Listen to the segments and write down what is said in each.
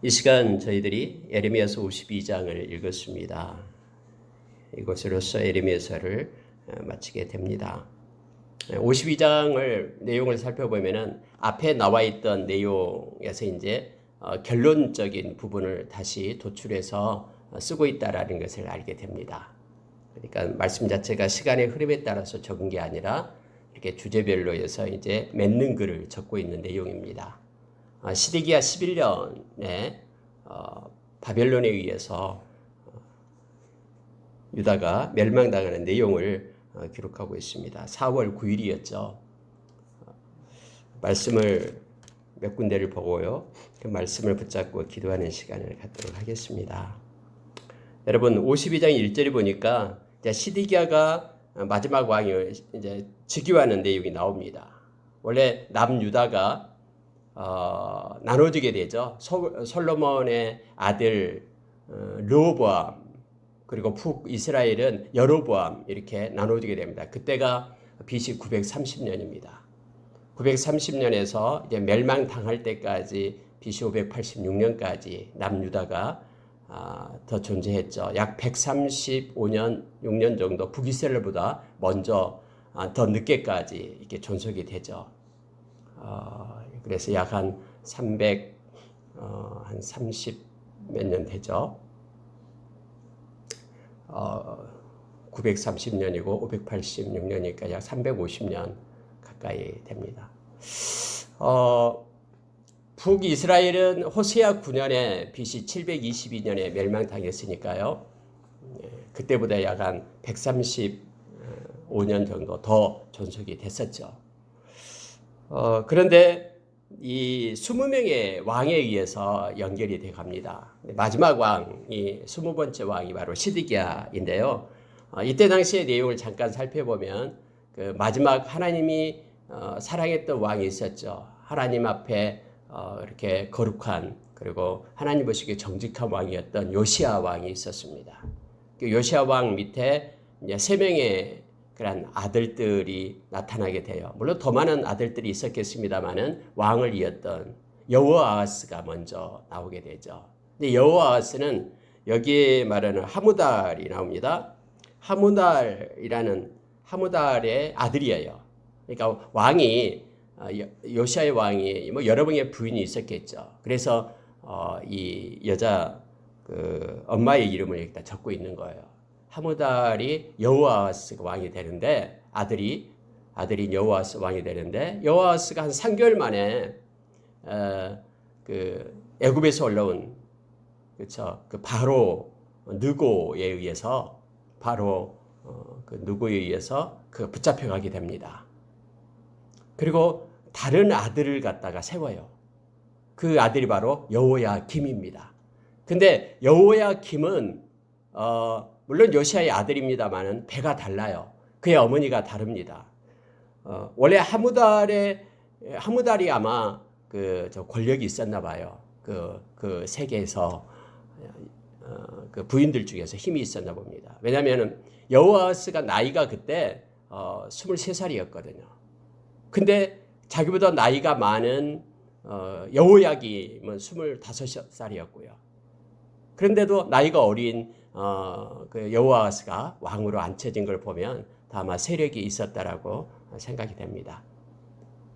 이 시간 저희들이 예레미야서 52장을 읽었습니다. 이것으로서 예레미야서를 마치게 됩니다. 52장을 내용을 살펴보면은 앞에 나와 있던 내용에서 이제 결론적인 부분을 다시 도출해서 쓰고 있다라는 것을 알게 됩니다. 그러니까 말씀 자체가 시간의 흐름에 따라서 적은 게 아니라 이렇게 주제별로 해서 이제 맺는 글을 적고 있는 내용입니다. 시드기야 11년에 바벨론에 의해서 유다가 멸망당하는 내용을 기록하고 있습니다. 4월 9일이었죠. 말씀을 몇 군데를 보고요. 그 말씀을 붙잡고 기도하는 시간을 갖도록 하겠습니다. 여러분 52장 1절에 보니까 시드기야가 마지막 왕을 이제 즉위하는 내용이 나옵니다. 원래 남유다가 나눠지게 되죠. 솔로몬의 아들 르호보암 그리고 북이스라엘은 여로보암 이렇게 나눠지게 됩니다. 그때가 BC 930년입니다. 930년에서 이제 멸망당할 때까지 BC 586년까지 남유다가 더 존재했죠. 약 135년, 6년 정도 북이스라엘보다 먼저 더 늦게까지 이렇게 존속이 되죠. 그래서 약 한 30 몇 년 되죠. 930년이고 586년이니까 약 350년 가까이 됩니다. 북이스라엘은 호세아 9년에 BC 722년에 멸망당했으니까요. 그때보다 약 한 135년 정도 더 존속이 됐었죠. 그런데 이 20명의 왕에 의해서 연결이 돼 갑니다. 마지막 왕이 20번째 왕이 바로 시드기야인데요. 이때 당시의 내용을 잠깐 살펴보면 그 마지막 하나님이 사랑했던 왕이 있었죠. 하나님 앞에 이렇게 거룩한 그리고 하나님 보시기에 정직한 왕이었던 요시야 왕이 있었습니다. 그 요시야 왕 밑에 이제 3명의 그런 아들들이 나타나게 돼요. 물론 더 많은 아들들이 있었겠습니다만은 왕을 이었던 여호아하스가 먼저 나오게 되죠. 근데 여호아하스는 여기에 말하는 하무달이 나옵니다. 하무달의 아들이에요. 그러니까 왕이 요시아의 왕이 뭐 여러 명의 부인이 있었겠죠. 그래서 이 여자 그 엄마의 이름을 여기다 적고 있는 거예요. 하무달이 여호아하스가 왕이 되는데 아들이 여호아하스 왕이 되는데 여호아하스가 한 3개월 만에 그 애굽에서 올라온 그렇죠 그 바로 느고에 의해서 그 붙잡혀가게 됩니다. 그리고 다른 아들을 갖다가 세워요. 그 아들이 바로 여호야김입니다. 근데 여호야김은 물론 요시아의 아들입니다만은 배가 달라요. 그의 어머니가 다릅니다. 원래 하무달이 아마 저 권력이 있었나 봐요. 그 세계에서 그 부인들 중에서 힘이 있었나 봅니다. 왜냐하면 여호아스가 나이가 그때 23살이었거든요. 근데 자기보다 나이가 많은 여호야김은 25살이었고요. 그런데도 나이가 어린 그 여호아스가 왕으로 앉혀진 걸 보면 아마 세력이 있었다라고 생각이 됩니다.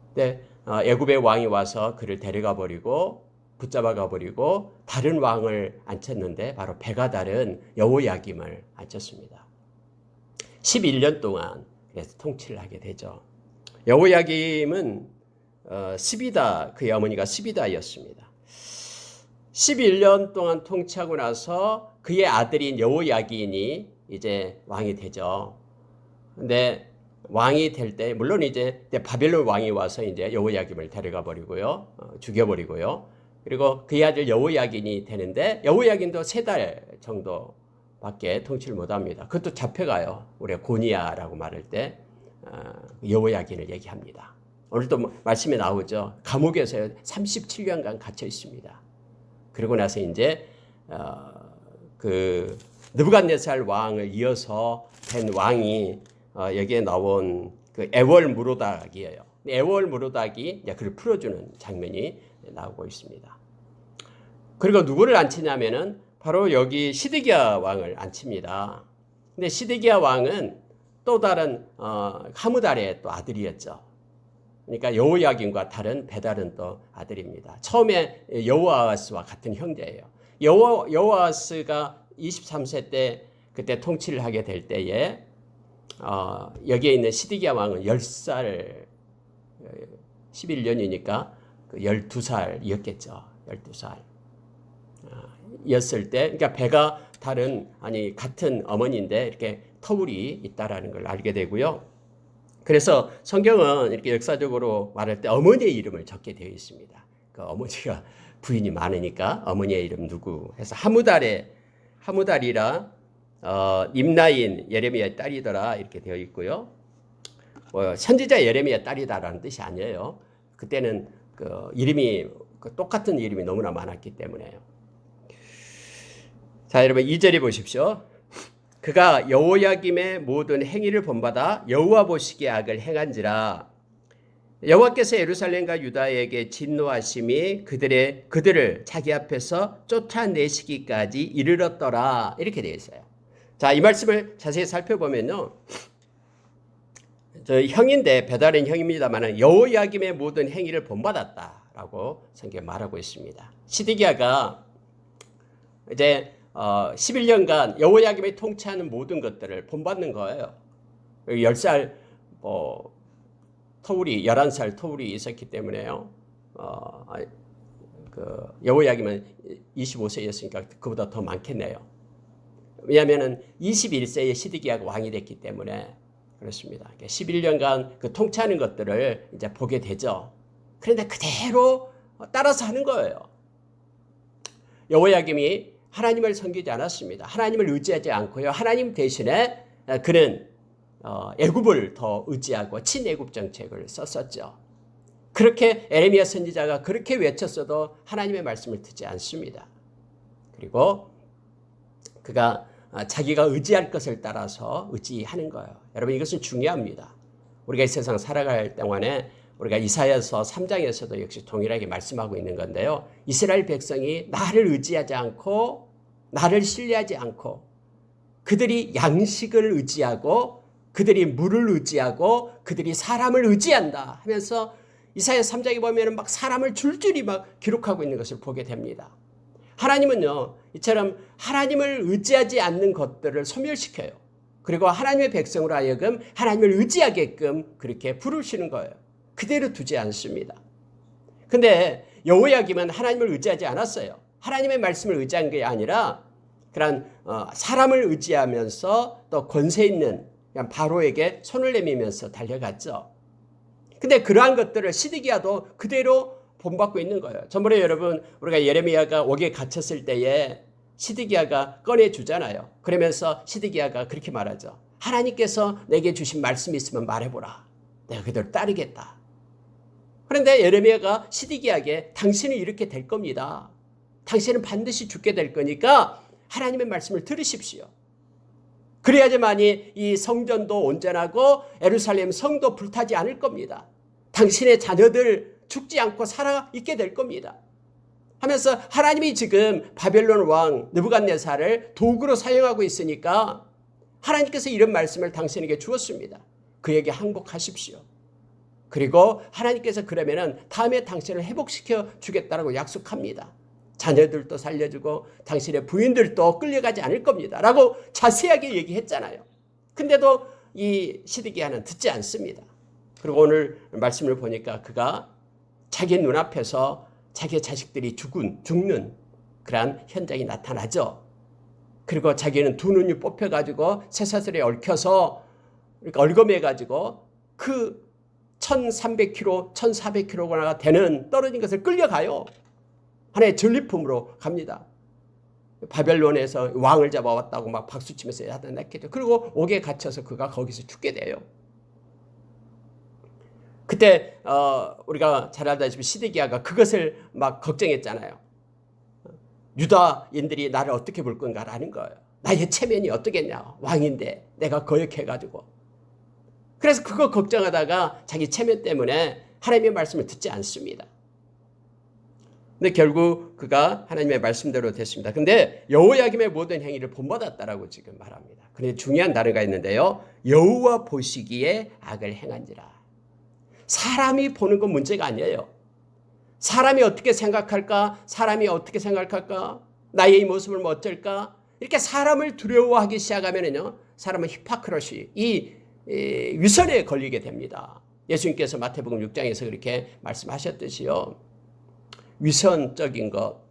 근데 애굽의 왕이 와서 그를 데려가 버리고 붙잡아가 버리고 다른 왕을 앉혔는데 바로 배가 다른 여호야김을 앉혔습니다. 11년 동안 그래서 통치를 하게 되죠. 여호야김은 스비다 그의 어머니가 스비다였습니다. 11년 동안 통치하고 나서 그의 아들인 여호야긴이 이제 왕이 되죠. 근데 왕이 될 때 물론 이제 바벨론 왕이 와서 이제 여호야김을 데려가 버리고요. 죽여 버리고요. 그리고 그의 아들 여호야긴이 되는데 여호야긴도 3달 정도밖에 통치를 못 합니다. 그것도 잡혀가요. 우리가 고니야라고 말할 때 여호야긴을 얘기합니다. 오늘도 말씀에 나오죠. 감옥에서 37년간 갇혀 있습니다. 그러고 나서 이제 그 느부갓네살 왕을 이어서 된 왕이 여기에 나온 그 에월 무로닥이에요. 에월 무로닥이 그를 풀어주는 장면이 나오고 있습니다. 그리고 누구를 앉히냐면은 바로 여기 시드기야 왕을 앉힙니다. 근데 시드기야 왕은 또 다른 하무달의 또 아들이었죠. 그러니까 여호야김과 다른 배달은 또 아들입니다. 처음에 여호아하스와 같은 형제예요. 여호아하스가 23세 때 그때 통치를 하게 될 때에 여기에 있는 시드기야 왕은 10살 11년이니까 12살이었겠죠. 12살. 였을 때, 그러니까 배가 같은 어머니인데 이렇게 터울이 있다라는 걸 알게 되고요. 그래서 성경은 이렇게 역사적으로 말할 때 어머니의 이름을 적게 되어 있습니다. 그 어머니가 부인이 많으니까 어머니의 이름 누구 해서 하무달이라 임나인 예레미야의 딸이더라 이렇게 되어 있고요. 선지자 예레미야 딸이다라는 뜻이 아니에요. 그때는 그 이름이 똑같은 이름이 너무나 많았기 때문에요. 자, 여러분 2절에 보십시오. 그가 여호야김의 모든 행위를 본받아 여호와 보시기에 악을 행한지라 여호와께서 예루살렘과 유다에게 진노하심이 그들을 자기 앞에서 쫓아내시기까지 이르렀더라 이렇게 되어 있어요. 자, 이 말씀을 자세히 살펴보면요. 저 형인데 배달은 형입니다만 여호야김의 모든 행위를 본받았다라고 성경에 말하고 있습니다. 시드기야가 이제 11년간 여호야김이 통치하는 모든 것들을 본받는 거예요. 10살 터울이 11살 터울이 있었기 때문에요. 여호야김은 25세였으니까 그보다 더 많겠네요. 왜냐하면 21세에 시드기야가 왕이 됐기 때문에 그렇습니다. 11년간 그 통치하는 것들을 이제 보게 되죠. 그런데 그대로 따라서 하는 거예요. 여호야김이 하나님을 섬기지 않았습니다. 하나님을 의지하지 않고요. 하나님 대신에 그는 애굽을 더 의지하고 친애굽 정책을 썼었죠. 그렇게 에레미야 선지자가 그렇게 외쳤어도 하나님의 말씀을 듣지 않습니다. 그리고 그가 자기가 의지할 것을 따라서 의지하는 거예요. 여러분 이것은 중요합니다. 우리가 이 세상 살아갈 동안에 우리가 이사야서 3장에서도 역시 동일하게 말씀하고 있는 건데요. 이스라엘 백성이 나를 의지하지 않고 나를 신뢰하지 않고 그들이 양식을 의지하고 그들이 물을 의지하고 그들이 사람을 의지한다 하면서 이사야 3장에 보면 막 사람을 줄줄이 막 기록하고 있는 것을 보게 됩니다. 하나님은요, 이처럼 하나님을 의지하지 않는 것들을 소멸시켜요. 그리고 하나님의 백성으로 하여금 하나님을 의지하게끔 그렇게 부르시는 거예요. 그대로 두지 않습니다. 근데 여호야김은 하나님을 의지하지 않았어요. 하나님의 말씀을 의지한 게 아니라 그런 사람을 의지하면서 또 권세 있는 바로에게 손을 내밀면서 달려갔죠. 근데 그러한 것들을 시드기야도 그대로 본받고 있는 거예요. 전번에 여러분 우리가 예레미야가 옥에 갇혔을 때에 시드기야가 꺼내주잖아요. 그러면서 시드기야가 그렇게 말하죠. 하나님께서 내게 주신 말씀이 있으면 말해보라. 내가 그대로 따르겠다. 그런데 예레미야가 시드기야에게 당신은 이렇게 될 겁니다. 당신은 반드시 죽게 될 거니까 하나님의 말씀을 들으십시오. 그래야지만이 이 성전도 온전하고 예루살렘 성도 불타지 않을 겁니다. 당신의 자녀들 죽지 않고 살아있게 될 겁니다. 하면서 하나님이 지금 바벨론 왕 느부갓네살을 도구로 사용하고 있으니까 하나님께서 이런 말씀을 당신에게 주었습니다. 그에게 항복하십시오. 그리고 하나님께서 그러면은 다음에 당신을 회복시켜 주겠다라고 약속합니다. 자녀들도 살려주고 당신의 부인들도 끌려가지 않을 겁니다. 라고 자세하게 얘기했잖아요. 근데도 이 시드기야는 듣지 않습니다. 그리고 오늘 말씀을 보니까 그가 자기 눈앞에서 자기의 자식들이 죽는 그러한 현장이 나타나죠. 그리고 자기는 두 눈이 뽑혀가지고 쇠사슬에 얽혀서 얼검해가지고 그 1300km, 1400km가 되는 떨어진 것을 끌려가요. 하나의 전리품으로 갑니다. 바벨론에서 왕을 잡아왔다고 막 박수치면서 야단냈겠죠. 그리고 옥에 갇혀서 그가 거기서 죽게 돼요. 그때 우리가 잘 알다시피 시드기야가 그것을 막 걱정했잖아요. 유다인들이 나를 어떻게 볼 건가라는 거예요. 나의 체면이 어떻겠냐. 왕인데 내가 거역해가지고. 그래서 그거 걱정하다가 자기 체면 때문에 하나님의 말씀을 듣지 않습니다. 근데 결국 그가 하나님의 말씀대로 됐습니다. 근데 여호야김의 모든 행위를 본받았다라고 지금 말합니다. 그런데 중요한 단어가 있는데요. 여호와 보시기에 악을 행한지라. 사람이 보는 건 문제가 아니에요. 사람이 어떻게 생각할까? 사람이 어떻게 생각할까? 나의 이 모습을 뭐 어쩔까? 이렇게 사람을 두려워하기 시작하면은요, 사람은 히파크러시, 이 위선에 걸리게 됩니다. 예수님께서 마태복음 6장에서 그렇게 말씀하셨듯이요. 위선적인 것,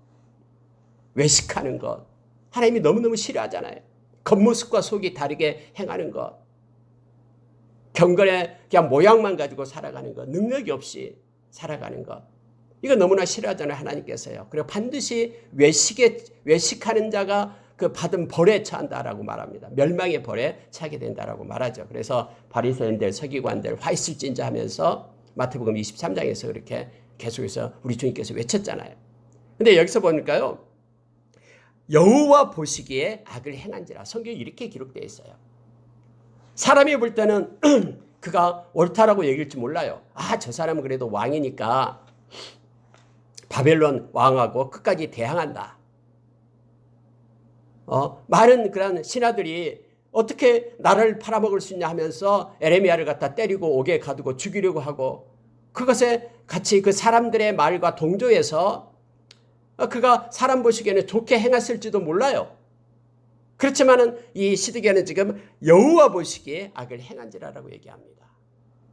외식하는 것, 하나님이 너무너무 싫어하잖아요. 겉모습과 속이 다르게 행하는 것, 경건의 그냥 모양만 가지고 살아가는 것, 능력이 없이 살아가는 것, 이거 너무나 싫어하잖아요, 하나님께서요. 그리고 반드시 외식하는 자가 그 받은 벌에 처한다라고 말합니다. 멸망의 벌에 차게 된다라고 말하죠. 그래서 바리새인들, 서기관들 화 있을진저 하면서 마태복음 23장에서 그렇게 계속해서 우리 주님께서 외쳤잖아요. 근데 여기서 보니까요, 여호와 보시기에 악을 행한지라. 성경이 이렇게 기록되어 있어요. 사람이 볼 때는 그가 옳다라고 얘기할지 몰라요. 아, 저 사람은 그래도 왕이니까 바벨론 왕하고 끝까지 대항한다. 많은 그런 신하들이 어떻게 나를 팔아먹을 수 있냐 하면서 에레미야를 갖다 때리고 옥에 가두고 죽이려고 하고, 그것에 같이 그 사람들의 말과 동조해서 그가 사람 보시기에는 좋게 행했을지도 몰라요. 그렇지만은 이 시드기야는 지금 여호와 보시기에 악을 행한지라라고 얘기합니다.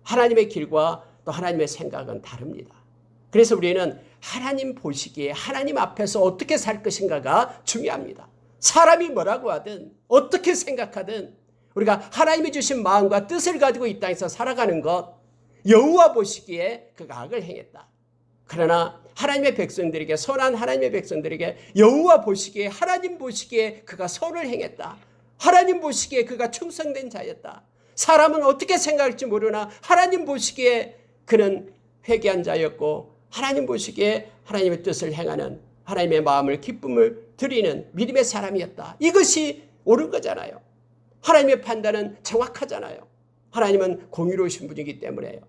하나님의 길과 또 하나님의 생각은 다릅니다. 그래서 우리는 하나님 보시기에 하나님 앞에서 어떻게 살 것인가가 중요합니다. 사람이 뭐라고 하든 어떻게 생각하든 우리가 하나님이 주신 마음과 뜻을 가지고 이 땅에서 살아가는 것, 여호와 보시기에 그가 악을 행했다. 그러나 하나님의 백성들에게, 선한 하나님의 백성들에게 여호와 보시기에, 하나님 보시기에 그가 선을 행했다. 하나님 보시기에 그가 충성된 자였다. 사람은 어떻게 생각할지 모르나 하나님 보시기에 그는 회개한 자였고, 하나님 보시기에 하나님의 뜻을 행하는, 하나님의 마음을 기쁨을 드리는 믿음의 사람이었다. 이것이 옳은 거잖아요. 하나님의 판단은 정확하잖아요. 하나님은 공의로우신 분이기 때문에요.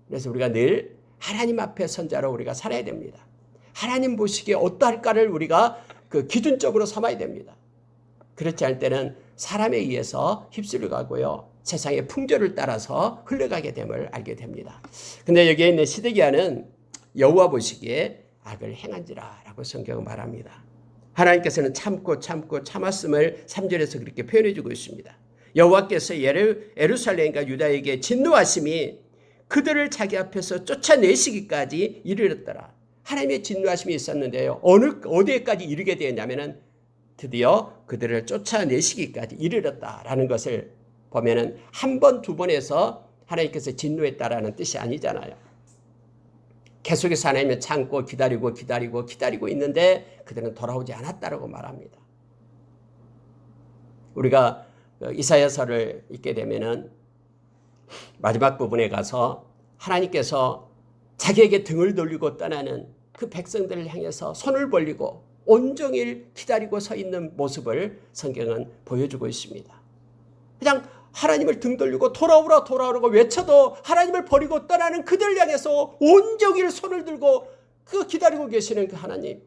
그래서 우리가 늘 하나님 앞에 선자로 우리가 살아야 됩니다. 하나님 보시기에 어떠할까를 우리가 그 기준적으로 삼아야 됩니다. 그렇지 않을 때는 사람에 의해서 휩쓸려 가고요, 세상의 풍조를 따라서 흘러가게 됨을 알게 됩니다. 근데 여기에 있는 시드기야는 여호와 보시기에 악을 행한지라 라고 성경은 말합니다. 하나님께서는 참고 참았음을 3절에서 그렇게 표현해 주고 있습니다. 여호와께서 예루살렘과 유다에게 진노하심이 그들을 자기 앞에서 쫓아내시기까지 이르렀더라. 하나님의 진노하심이 있었는데요, 어디에까지 이르게 되었냐면은 드디어 그들을 쫓아내시기까지 이르렀다라는 것을 보면은 한 번, 두 번에서 하나님께서 진노했다라는 뜻이 아니잖아요. 계속해서 하나님은 참고 기다리고 있는데 그들은 돌아오지 않았다라고 말합니다. 우리가 이사야서를 읽게 되면은 마지막 부분에 가서 하나님께서 자기에게 등을 돌리고 떠나는 그 백성들을 향해서 손을 벌리고 온종일 기다리고 서 있는 모습을 성경은 보여주고 있습니다. 그냥 하나님을 등 돌리고 돌아오라고 외쳐도 하나님을 버리고 떠나는 그들을 향해서 온종일 손을 들고 그 기다리고 계시는 그 하나님.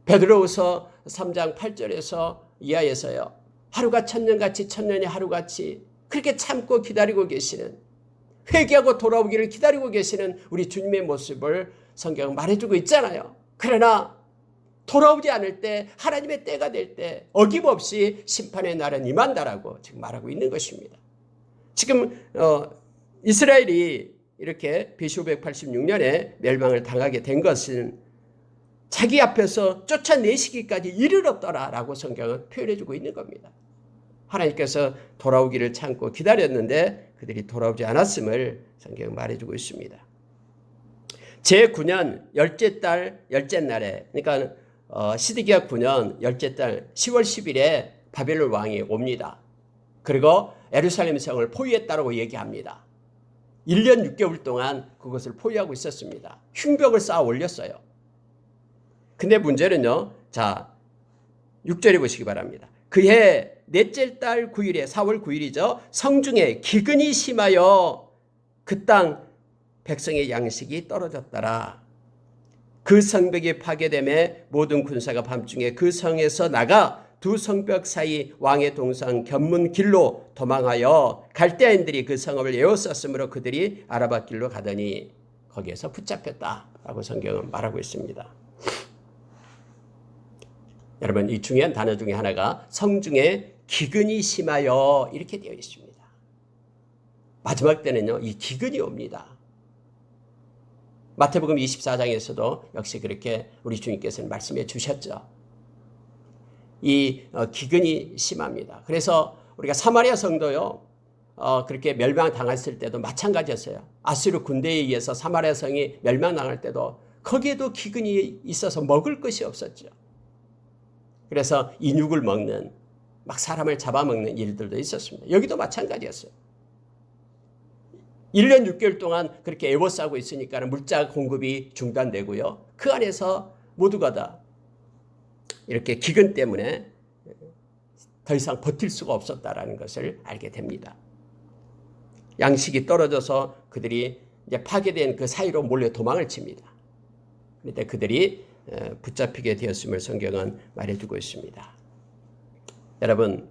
베드로후서 3장 8절에서 이하에서요, 하루가 천년같이 천년이 하루같이 그렇게 참고 기다리고 계시는, 회개하고 돌아오기를 기다리고 계시는 우리 주님의 모습을 성경은 말해주고 있잖아요. 그러나 돌아오지 않을 때, 하나님의 때가 될 때 어김없이 심판의 날은 임한다라고 지금 말하고 있는 것입니다. 지금 이스라엘이 이렇게 BC 586년에 멸망을 당하게 된 것은 자기 앞에서 쫓아내시기까지 이르렀더라라고 성경은 표현해주고 있는 겁니다. 하나님께서 돌아오기를 참고 기다렸는데 그들이 돌아오지 않았음을 성경은 말해주고 있습니다. 제9년 열째 달 열째 날에, 그러니까 시드기야 9년 열째 달 10월 10일에 바벨론 왕이 옵니다. 그리고 예루살렘 성을 포위했다고 얘기합니다. 1년 6개월 동안 그것을 포위하고 있었습니다. 흉벽을 쌓아 올렸어요. 근데 문제는요, 자 6절에 보시기 바랍니다. 그해 넷째 달 9일에, 4월 9일이죠. 성중에 기근이 심하여 그 땅 백성의 양식이 떨어졌더라. 그 성벽이 파괴됨에 모든 군사가 밤중에 그 성에서 나가 두 성벽 사이 왕의 동상 견문 길로 도망하여 갈대아인들이 그 성읍을 에워쌌으므로 그들이 아라바 길로 가더니 거기에서 붙잡혔다라고 성경은 말하고 있습니다. 여러분, 이 중요한 단어 중에 하나가 성중에 기근이 심하여 이렇게 되어 있습니다. 마지막 때는요, 이 기근이 옵니다. 마태복음 24장에서도 역시 그렇게 우리 주님께서는 말씀해 주셨죠. 이 기근이 심합니다. 그래서 우리가 사마리아 성도요, 그렇게 멸망당했을 때도 마찬가지였어요. 아수르 군대에 의해서 사마리아 성이 멸망당할 때도 거기에도 기근이 있어서 먹을 것이 없었죠. 그래서 인육을 먹는, 막 사람을 잡아먹는 일들도 있었습니다. 여기도 마찬가지였어요. 1년 6개월 동안 그렇게 애워싸고 있으니까 물자 공급이 중단되고요. 그 안에서 모두가 다 이렇게 기근 때문에 더 이상 버틸 수가 없었다라는 것을 알게 됩니다. 양식이 떨어져서 그들이 이제 파괴된 그 사이로 몰래 도망을 칩니다. 그런데 그들이 붙잡히게 되었음을 성경은 말해주고 있습니다. 여러분,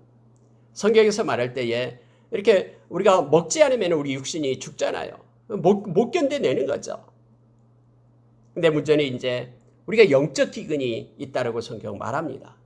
성경에서 말할 때에 이렇게 우리가 먹지 않으면 우리 육신이 죽잖아요. 못 견뎌내는 거죠. 근데 문제는 이제 우리가 영적 기근이 있다라고 성경 말합니다.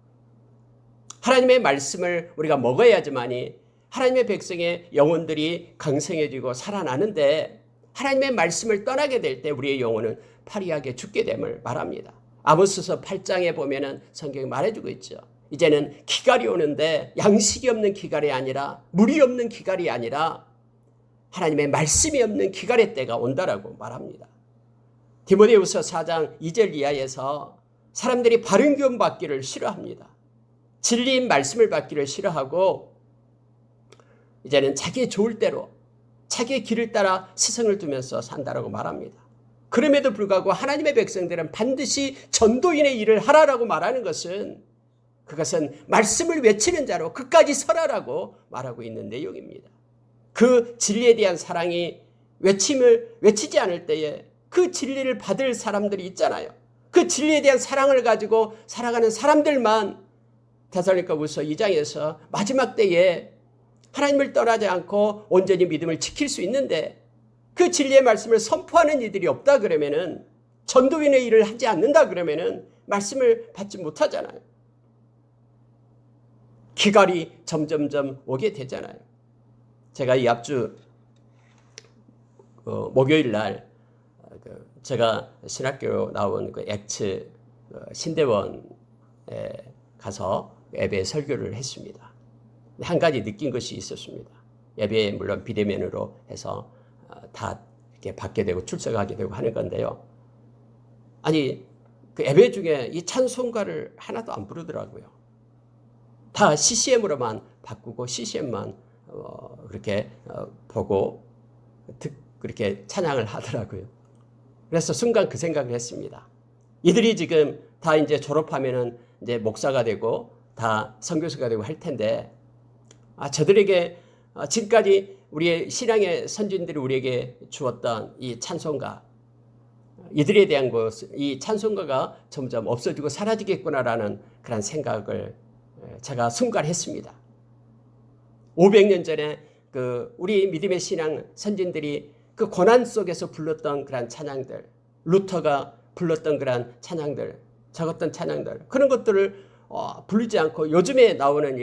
하나님의 말씀을 우리가 먹어야지만이 하나님의 백성의 영혼들이 강성해지고 살아나는데 하나님의 말씀을 떠나게 될 때 우리의 영혼은 파리하게 죽게 됨을 말합니다. 아모스서 8장에 보면은 성경이 말해주고 있죠. 이제는 기갈이 오는데 양식이 없는 기갈이 아니라 물이 없는 기갈이 아니라 하나님의 말씀이 없는 기갈의 때가 온다라고 말합니다. 디모데후서 4장 2절 이하에서 사람들이 바른 교훈 받기를 싫어합니다. 진리인 말씀을 받기를 싫어하고 이제는 자기의 좋을 대로 자기의 길을 따라 스승을 두면서 산다라고 말합니다. 그럼에도 불구하고 하나님의 백성들은 반드시 전도인의 일을 하라라고 말하는 것은 그것은 말씀을 외치는 자로 끝까지 서라라고 말하고 있는 내용입니다. 그 진리에 대한 사랑이 외침을 외치지 않을 때에 그 진리를 받을 사람들이 있잖아요. 그 진리에 대한 사랑을 가지고 살아가는 사람들만 데살로니가후서 2장에서 마지막 때에 하나님을 떠나지 않고 온전히 믿음을 지킬 수 있는데 그 진리의 말씀을 선포하는 이들이 없다 그러면은 전도인의 일을 하지 않는다 그러면은 말씀을 받지 못하잖아요. 기갈이 점점점 오게 되잖아요. 제가 이 앞주 목요일 날 제가 신학교 나온 그 엑츠 신대원에 가서 예배 설교를 했습니다. 한 가지 느낀 것이 있었습니다. 예배에 물론 비대면으로 해서 다 이렇게 받게 되고 출석하게 되고 하는 건데요. 아니 그 예배 중에 이 찬송가를 하나도 안 부르더라고요. 다 CCM으로만 바꾸고 CCM만 그렇게 보고 그렇게 찬양을 하더라고요. 그래서 순간 그 생각을 했습니다. 이들이 지금 다 이제 졸업하면은 이제 목사가 되고 다 선교사가 되고 할 텐데, 저들에게 지금까지 우리의 신앙의 선진들이 우리에게 주었던 이 찬송가, 이들에 대한 것, 이 찬송가가 점점 없어지고 사라지겠구나라는 그런 생각을 제가 순간 했습니다. 500년 전에 그 우리 믿음의 신앙 선진들이 그 고난 속에서 불렀던 그런 찬양들, 루터가 불렀던 그런 찬양들, 적었던 찬양들, 그런 것들을 부르지 않고 요즘에 나오는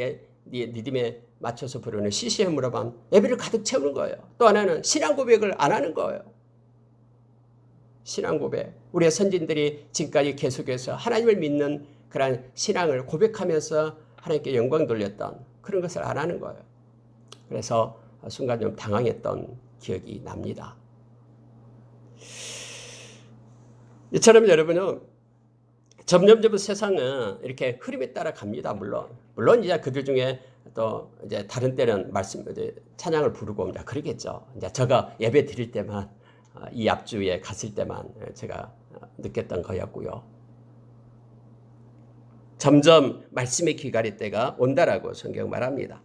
리듬에 맞춰서 부르는 CCM으로만 예배를 가득 채우는 거예요. 또 하나는 신앙 고백을 안 하는 거예요. 신앙 고백. 우리의 선진들이 지금까지 계속해서 하나님을 믿는 그런 신앙을 고백하면서 하나님께 영광 돌렸던 그런 것을 안 하는 거예요. 그래서 순간 좀 당황했던 기억이 납니다. 이처럼 여러분은 점점 세상은 이렇게 흐름에 따라 갑니다. 물론 이제 그들 중에 또 이제 다른 때는 찬양을 부르고 이제 그러겠죠. 이제 제가 예배 드릴 때만 이 앞주에 갔을 때만 제가 느꼈던 거였고요. 점점 말씀의 기갈의 때가 온다라고 성경 말합니다.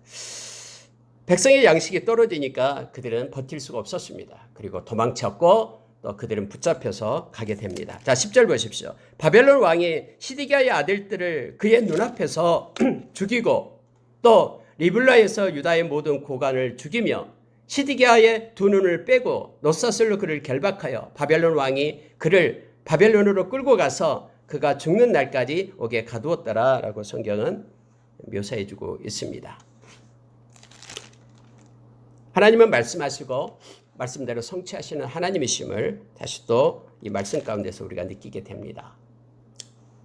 백성의 양식이 떨어지니까 그들은 버틸 수가 없었습니다. 그리고 도망쳤고 또 그들은 붙잡혀서 가게 됩니다. 자, 10절 보십시오. 바벨론 왕이 시드기야의 아들들을 그의 눈앞에서 죽이고 또 리블라에서 유다의 모든 고관을 죽이며 시드기야의 두 눈을 빼고 노사슬로 그를 결박하여 바벨론 왕이 그를 바벨론으로 끌고 가서 그가 죽는 날까지 옥에 가두었더라 라고 성경은 묘사해 주고 있습니다. 하나님은 말씀하시고 말씀대로 성취하시는 하나님이심을 다시 또 이 말씀 가운데서 우리가 느끼게 됩니다.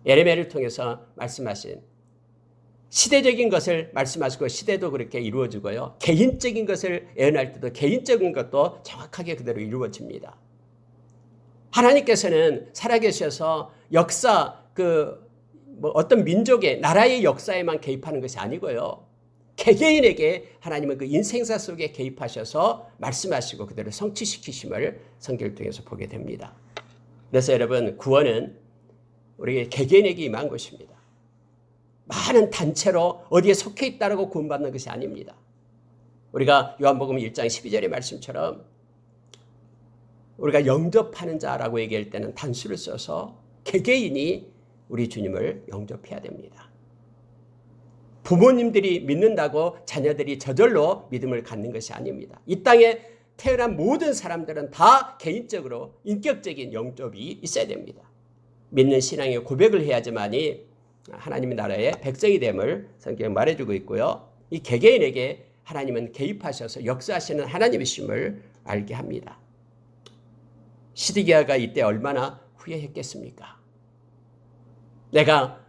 예레미야를 통해서 말씀하신 시대적인 것을 말씀하시고 시대도 그렇게 이루어지고요. 개인적인 것을 예언할 때도 개인적인 것도 정확하게 그대로 이루어집니다. 하나님께서는 살아계셔서 역사 어떤 민족의 나라의 역사에만 개입하는 것이 아니고요. 개개인에게 하나님은 그 인생사 속에 개입하셔서 말씀하시고 그대로 성취시키심을 성경을 통해서 보게 됩니다. 그래서 여러분 구원은 우리 개개인에게 임한 것입니다. 많은 단체로 어디에 속해 있다고 구원받는 것이 아닙니다. 우리가 요한복음 1장 12절의 말씀처럼 우리가 영접하는 자라고 얘기할 때는 단수를 써서 개개인이 우리 주님을 영접해야 됩니다. 부모님들이 믿는다고 자녀들이 저절로 믿음을 갖는 것이 아닙니다. 이 땅에 태어난 모든 사람들은 다 개인적으로 인격적인 영접이 있어야 됩니다. 믿는 신앙의 고백을 해야지만이 하나님의 나라의 백성이 됨을 성경이 말해주고 있고요. 이 개개인에게 하나님은 개입하셔서 역사하시는 하나님이심을 알게 합니다. 시드기야가 이때 얼마나 후회했겠습니까? 내가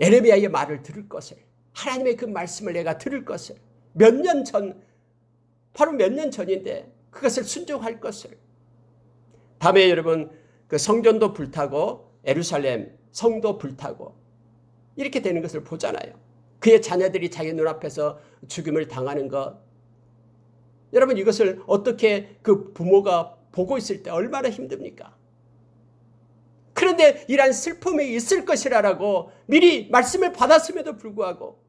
예레미야의 말을 들을 것을, 하나님의 그 말씀을 내가 들을 것을, 몇 년 전, 바로 몇 년 전인데 그것을 순종할 것을. 밤에 여러분 그 성전도 불타고 예루살렘 성도 불타고 이렇게 되는 것을 보잖아요. 그의 자녀들이 자기 눈앞에서 죽임을 당하는 것. 여러분 이것을 어떻게 그 부모가 보고 있을 때 얼마나 힘듭니까? 그런데 이러한 슬픔이 있을 것이라고 미리 말씀을 받았음에도 불구하고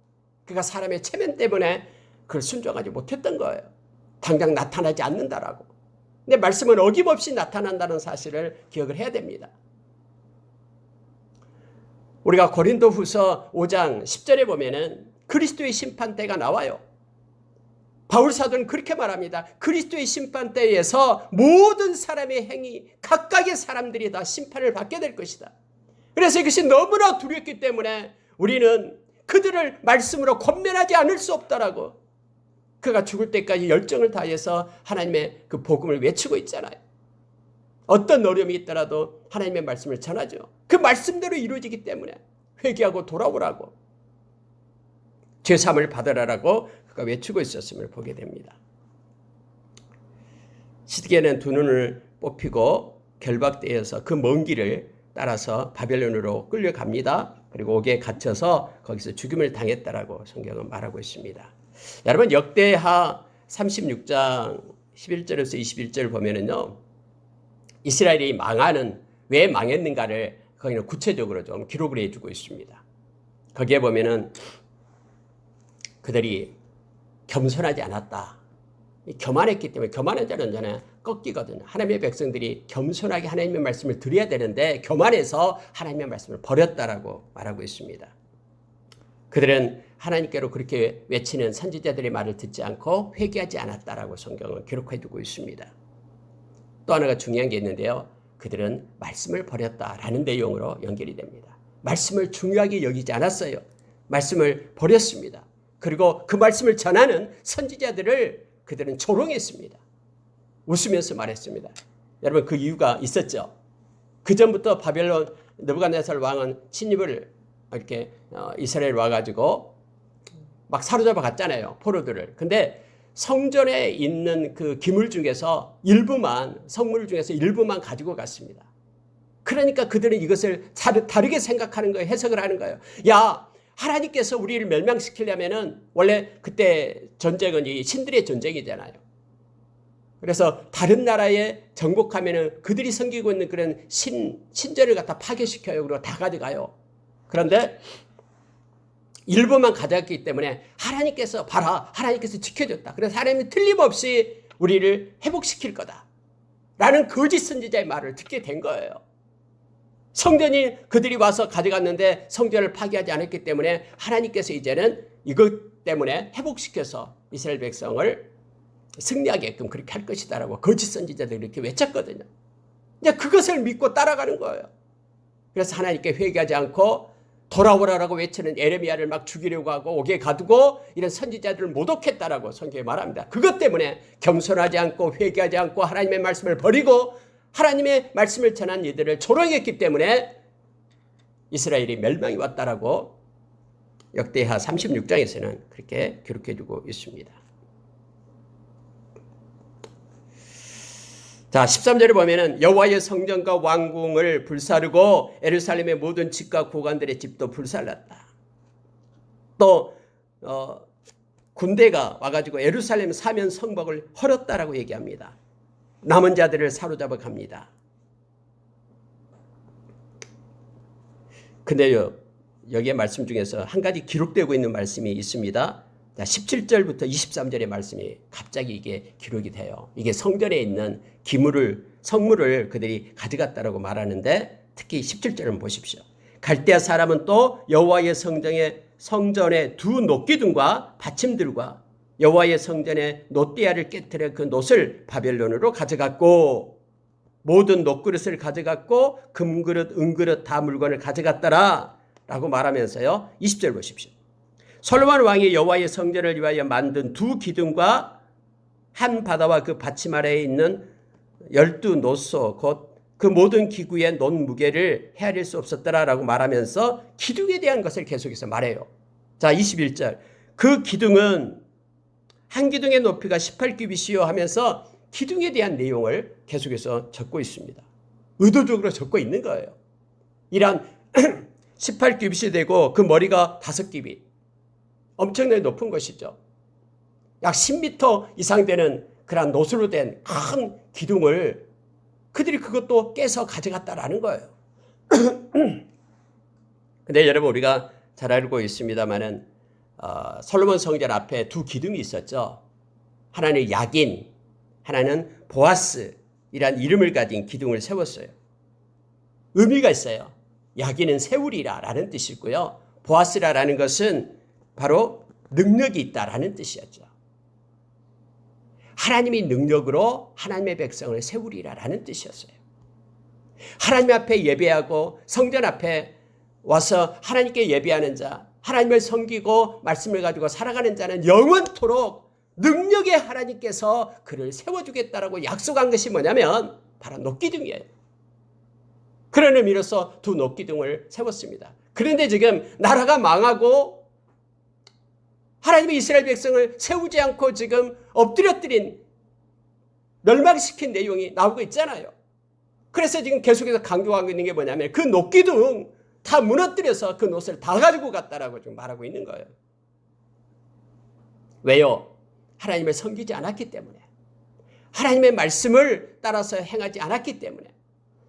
그가 사람의 체면 때문에 그걸 순종하지 못했던 거예요. 당장 나타나지 않는다라고. 근데 말씀은 어김없이 나타난다는 사실을 기억을 해야 됩니다. 우리가 고린도후서 5장 10절에 보면은 그리스도의 심판대가 나와요. 바울 사도는 그렇게 말합니다. 그리스도의 심판대에서 모든 사람의 행위, 각각의 사람들이 다 심판을 받게 될 것이다. 그래서 이것이 너무나 두렵기 때문에 우리는 그들을 말씀으로 권면하지 않을 수 없다라고. 그가 죽을 때까지 열정을 다해서 하나님의 그 복음을 외치고 있잖아요. 어떤 어려움이 있더라도 하나님의 말씀을 전하죠. 그 말씀대로 이루어지기 때문에 회개하고 돌아오라고, 죄사함을 받으라라고 그가 외치고 있었음을 보게 됩니다. 시드기야는 두 눈을 뽑히고 결박되어서 그 먼 길을 따라서 바벨론으로 끌려갑니다. 그리고 옥에 갇혀서 거기서 죽임을 당했다라고 성경은 말하고 있습니다. 여러분 역대하 36장 11절에서 21절을 보면은요, 이스라엘이 망하는, 왜 망했는가를 거기는 구체적으로 좀 기록을 해주고 있습니다. 거기에 보면은 그들이 겸손하지 않았다. 교만했기 때문에, 교만한 자는 전에 꺾이거든요. 하나님의 백성들이 겸손하게 하나님의 말씀을 드려야 되는데 교만해서 하나님의 말씀을 버렸다라고 말하고 있습니다. 그들은 하나님께로 그렇게 외치는 선지자들의 말을 듣지 않고 회개하지 않았다라고 성경은 기록해두고 있습니다. 또 하나가 중요한 게 있는데요. 그들은 말씀을 버렸다라는 내용으로 연결이 됩니다. 말씀을 중요하게 여기지 않았어요. 말씀을 버렸습니다. 그리고 그 말씀을 전하는 선지자들을 그들은 조롱했습니다. 웃으면서 말했습니다. 여러분 그 이유가 있었죠. 그 전부터 바벨론 느부갓네살 왕은 침입을 이렇게 이스라엘 와가지고 막 사로잡아 갔잖아요. 포로들을. 근데 성전에 있는 그 기물 중에서 일부만, 성물 중에서 일부만 가지고 갔습니다. 그러니까 그들은 이것을 다르게 생각하는 거예요. 해석을 하는 거예요. 야, 하나님께서 우리를 멸망시키려면은 원래 그때 전쟁은 이 신들의 전쟁이잖아요. 그래서 다른 나라에 정복하면은 그들이 섬기고 있는 그런 신전을 갖다 파괴시켜요. 그리고 다 가져가요. 그런데 일부만 가져갔기 때문에 하나님께서 봐라, 하나님께서 지켜줬다. 그래서 하나님이 틀림없이 우리를 회복시킬 거다. 라는 거짓 선지자의 말을 듣게 된 거예요. 성전이 그들이 와서 가져갔는데 성전을 파괴하지 않았기 때문에 하나님께서 이제는 이것 때문에 회복시켜서 이스라엘 백성을 승리하게끔 그렇게 할 것이다라고 거짓 선지자들이 이렇게 외쳤거든요. 이제 그것을 믿고 따라가는 거예요. 그래서 하나님께 회개하지 않고 돌아오라라고 외치는 에레미야를 막 죽이려고 하고 옥에 가두고 이런 선지자들을 모독했다라고 성경에 말합니다. 그것 때문에 겸손하지 않고 회개하지 않고 하나님의 말씀을 버리고 하나님의 말씀을 전한 이들을 조롱했기 때문에 이스라엘이 멸망이 왔다라고 역대하 36장에서는 그렇게 기록해주고 있습니다. 자, 13절에 보면은 여호와의 성전과 왕궁을 불사르고 예루살렘의 모든 집과 고관들의 집도 불살랐다. 또 군대가 와가지고 예루살렘 사면 성벽을 헐었다라고 얘기합니다. 남은 자들을 사로잡아 갑니다. 근데요, 여기에 말씀 중에서 한 가지 기록되고 있는 말씀이 있습니다. 17절부터 23절의 말씀이 갑자기 이게 기록이 돼요. 이게 성전에 있는 성물을 그들이 가져갔다라고 말하는데 특히 17절을 보십시오. 갈대아 사람은 또 여호와의 성전의 두 놋기둥과 받침들과 여호와의 성전의 놋대야를 깨뜨려 그 놋을 바벨론으로 가져갔고 모든 놋그릇을 가져갔고 금그릇 은그릇 다 물건을 가져갔더라 라고 말하면서요. 20절 보십시오. 솔로몬 왕이 여호와의 성전을 위하여 만든 두 기둥과 한 바다와 그 받침 아래에 있는 12놋소 곧 그 모든 기구의 놋 무게를 헤아릴 수 없었더라라고 말하면서 기둥에 대한 것을 계속해서 말해요. 자, 21절. 그 기둥은 한 기둥의 높이가 18규빗이요 하면서 기둥에 대한 내용을 계속해서 적고 있습니다. 의도적으로 적고 있는 거예요. 이란 18규빗이 되고 그 머리가 5규빗. 엄청나게 높은 것이죠. 약 10m 이상 되는 그런 놋으로 된 큰 기둥을 그들이 그것도 깨서 가져갔다라는 거예요. 근데 여러분 우리가 잘 알고 있습니다만은 솔로몬 성전 앞에 두 기둥이 있었죠. 하나는 야긴, 하나는 보아스이란 이름을 가진 기둥을 세웠어요. 의미가 있어요. 야긴은 세우리라라는 뜻이고요. 보아스라라는 것은 바로 능력이 있다라는 뜻이었죠. 하나님이 능력으로 하나님의 백성을 세우리라라는 뜻이었어요. 하나님 앞에 예배하고 성전 앞에 와서 하나님께 예배하는 자, 하나님을 섬기고 말씀을 가지고 살아가는 자는 영원토록 능력의 하나님께서 그를 세워주겠다라고 약속한 것이 뭐냐면 바로 놋기둥이에요. 그런 의미로서 두 놋기둥을 세웠습니다. 그런데 지금 나라가 망하고 하나님이 이스라엘 백성을 세우지 않고 지금 엎드려뜨린 멸망시킨 내용이 나오고 있잖아요. 그래서 지금 계속해서 강조하고 있는 게 뭐냐면 그 놋기둥 다 무너뜨려서 그 놋을 다 가지고 갔다라고 지금 말하고 있는 거예요. 왜요? 하나님을 섬기지 않았기 때문에. 하나님의 말씀을 따라서 행하지 않았기 때문에.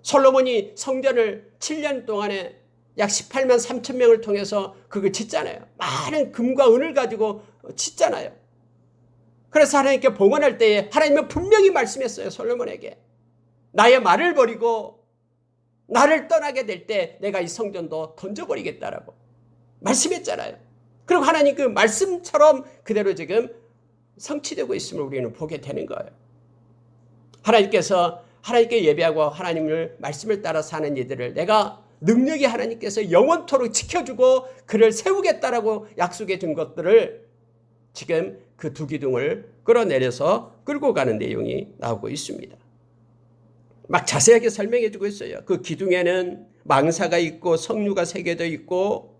솔로몬이 성전을 7년 동안에 약 18만 3천 명을 통해서 그걸 짓잖아요. 많은 금과 은을 가지고 짓잖아요. 그래서 하나님께 봉헌할 때에 하나님은 분명히 말씀했어요. 솔로몬에게. 나의 말을 버리고 나를 떠나게 될 때 내가 이 성전도 던져버리겠다라고 말씀했잖아요. 그리고 하나님 그 말씀처럼 그대로 지금 성취되고 있음을 우리는 보게 되는 거예요. 하나님께서 하나님께 예배하고 하나님을 말씀을 따라 사는 이들을 내가 능력이 하나님께서 영원토록 지켜주고 그를 세우겠다라고 약속해 준 것들을 지금 그 두 기둥을 끌어내려서 끌고 가는 내용이 나오고 있습니다. 막 자세하게 설명해 주고 있어요. 그 기둥에는 망사가 있고 석류가 새겨져 있고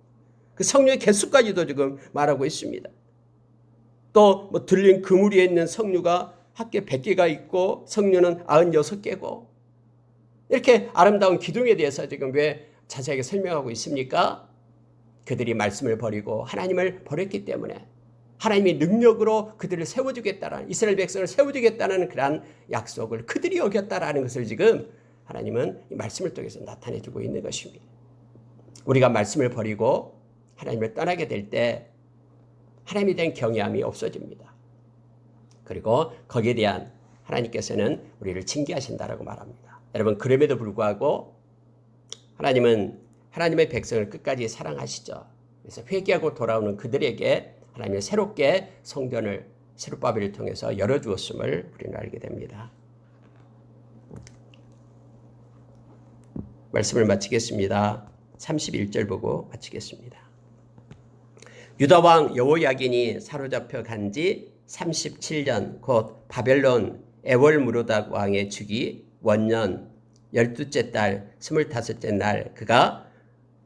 그 석류의 개수까지도 지금 말하고 있습니다. 또 뭐 들린 그물 위에 있는 석류가 합계 100개가 있고 석류는 96개고 이렇게 아름다운 기둥에 대해서 지금 왜 자세하게 설명하고 있습니까? 그들이 말씀을 버리고 하나님을 버렸기 때문에 하나님이 능력으로 그들을 세워주겠다라는 이스라엘 백성을 세워주겠다는 그러한 약속을 그들이 어겼다라는 것을 지금 하나님은 이 말씀을 통해서 나타내주고 있는 것입니다. 우리가 말씀을 버리고 하나님을 떠나게 될 때 하나님에 대한 경외함이 없어집니다. 그리고 거기에 대한 하나님께서는 우리를 징계하신다라고 말합니다. 여러분, 그럼에도 불구하고 하나님은 하나님의 백성을 끝까지 사랑하시죠. 그래서 회개하고 돌아오는 그들에게 하나님이 새롭게 성전을 스룹바벨을 통해서 열어주었음을 우리는 알게 됩니다. 말씀을 마치겠습니다. 31절 보고 마치겠습니다. 유다 왕 여호야긴이 사로잡혀 간 지 37년 곧 바벨론 에월무로닥 왕의 주기 원년 12째 달 25째 날 그가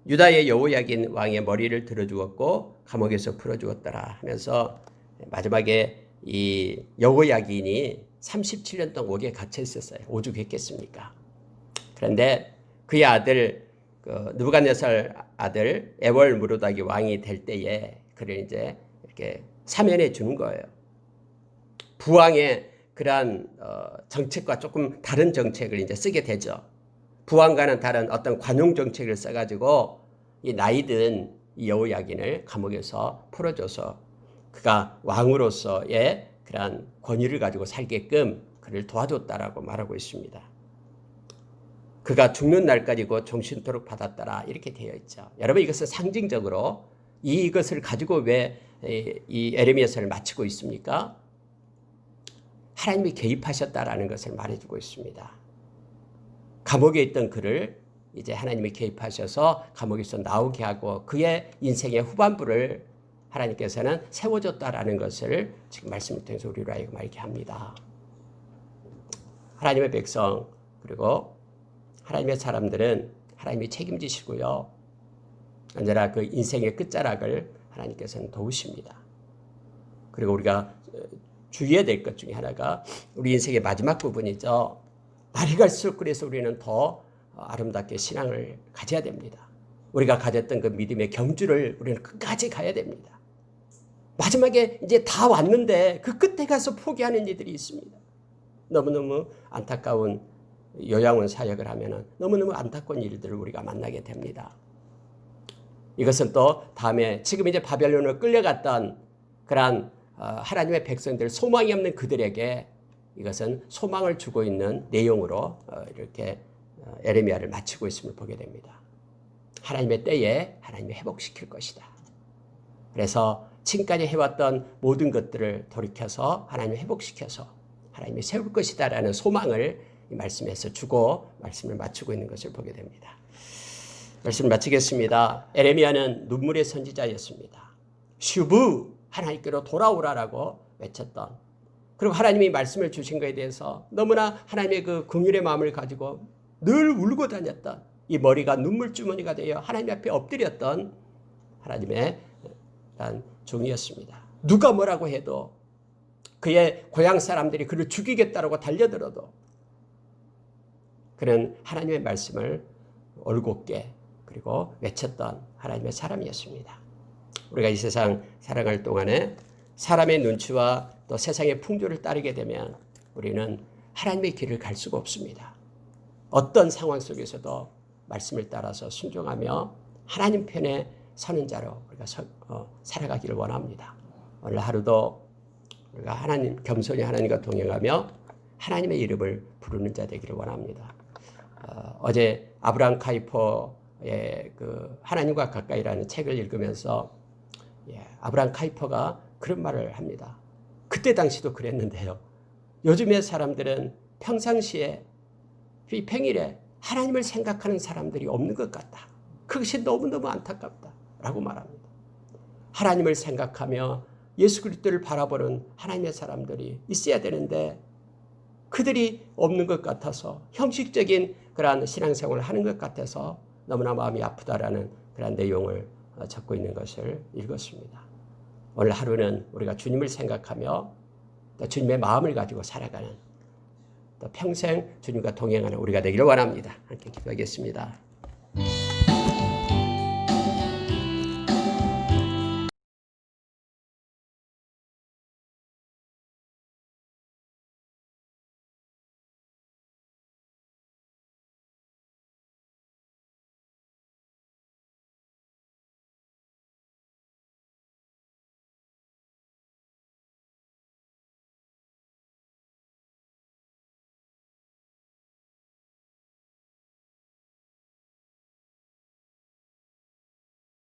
유다의 여호야긴 왕의 머리를 들어주었고 감옥에서 풀어주었더라 하면서 마지막에 이 여호야긴이 37년 동안 옥에 갇혀 있었어요. 오죽했겠습니까? 그런데 그의 아들 느부갓네살 아들 에월무로닥이 왕이 될 때에 그를 이제 이렇게 사면해 주는 거예요. 부왕의 그러한 정책과 조금 다른 정책을 이제 쓰게 되죠. 부왕과는 다른 어떤 관용 정책을 써가지고 이 나이든 이 여호야긴을 감옥에서 풀어줘서 그가 왕으로서의 그러한 권위를 가지고 살게끔 그를 도와줬다라고 말하고 있습니다. 그가 죽는 날까지 곧 종신토록 받았더라 이렇게 되어 있죠. 여러분, 이것은 상징적으로 이것을 가지고 왜 이 에레미야서를 마치고 있습니까? 하나님이 개입하셨다라는 것을 말해주고 있습니다. 감옥에 있던 그를 이제 하나님이 개입하셔서 감옥에서 나오게 하고 그의 인생의 후반부를 하나님께서는 세워줬다라는 것을 지금 말씀을 통해서 우리로 하여금 알게 합니다. 하나님의 백성 그리고 하나님의 사람들은 하나님이 책임지시고요. 언제나 그 인생의 끝자락을 하나님께서는 도우십니다. 그리고 우리가 주의해야 될 것 중에 하나가 우리 인생의 마지막 부분이죠. 날이 갈수록 그래서 우리는 더 아름답게 신앙을 가져야 됩니다. 우리가 가졌던 그 믿음의 경주를 우리는 끝까지 가야 됩니다. 마지막에 이제 다 왔는데 그 끝에 가서 포기하는 이들이 있습니다. 너무너무 안타까운 요양원 사역을 하면 너무너무 안타까운 일들을 우리가 만나게 됩니다. 이것은 또 다음에 지금 이제 바벨론으로 끌려갔던 그러한 하나님의 백성들 소망이 없는 그들에게 이것은 소망을 주고 있는 내용으로 이렇게 에레미야를 마치고 있음을 보게 됩니다. 하나님의 때에 하나님이 회복시킬 것이다. 그래서 지금까지 해왔던 모든 것들을 돌이켜서 하나님이 회복시켜서 하나님이 세울 것이다라는 소망을 이 말씀에서 주고 말씀을 마치고 있는 것을 보게 됩니다. 말씀을 마치겠습니다. 에레미야는 눈물의 선지자였습니다. 슈브 하나님께로 돌아오라라고 외쳤던 그리고 하나님이 말씀을 주신 것에 대해서 너무나 하나님의 그 긍휼의 마음을 가지고 늘 울고 다녔던 이 머리가 눈물주머니가 되어 하나님 앞에 엎드렸던 하나님의 종이었습니다. 누가 뭐라고 해도 그의 고향 사람들이 그를 죽이겠다라고 달려들어도 그는 하나님의 말씀을 올곧게 그리고 외쳤던 하나님의 사람이었습니다. 우리가 이 세상 살아갈 동안에 사람의 눈치와 또 세상의 풍조를 따르게 되면 우리는 하나님의 길을 갈 수가 없습니다. 어떤 상황 속에서도 말씀을 따라서 순종하며 하나님 편에 서는 자로 우리가 살아가기를 원합니다. 오늘 하루도 우리가 하나님 겸손히 하나님과 동행하며 하나님의 이름을 부르는 자 되기를 원합니다. 어제 아브라함 카이퍼의 그 하나님과 가까이라는 책을 읽으면서 아브라함 카이퍼가 그런 말을 합니다. 그때 당시도 그랬는데요. 요즘의 사람들은 평상시에 평일에 하나님을 생각하는 사람들이 없는 것 같다. 그것이 너무너무 안타깝다 라고 말합니다. 하나님을 생각하며 예수 그리스도를 바라보는 하나님의 사람들이 있어야 되는데 그들이 없는 것 같아서 형식적인 그러한 신앙생활을 하는 것 같아서 너무나 마음이 아프다라는 그런 내용을 적고 있는 것을 읽었습니다. 오늘 하루는 우리가 주님을 생각하며 또 주님의 마음을 가지고 살아가는 또 평생 주님과 동행하는 우리가 되기를 원합니다. 함께 기도하겠습니다.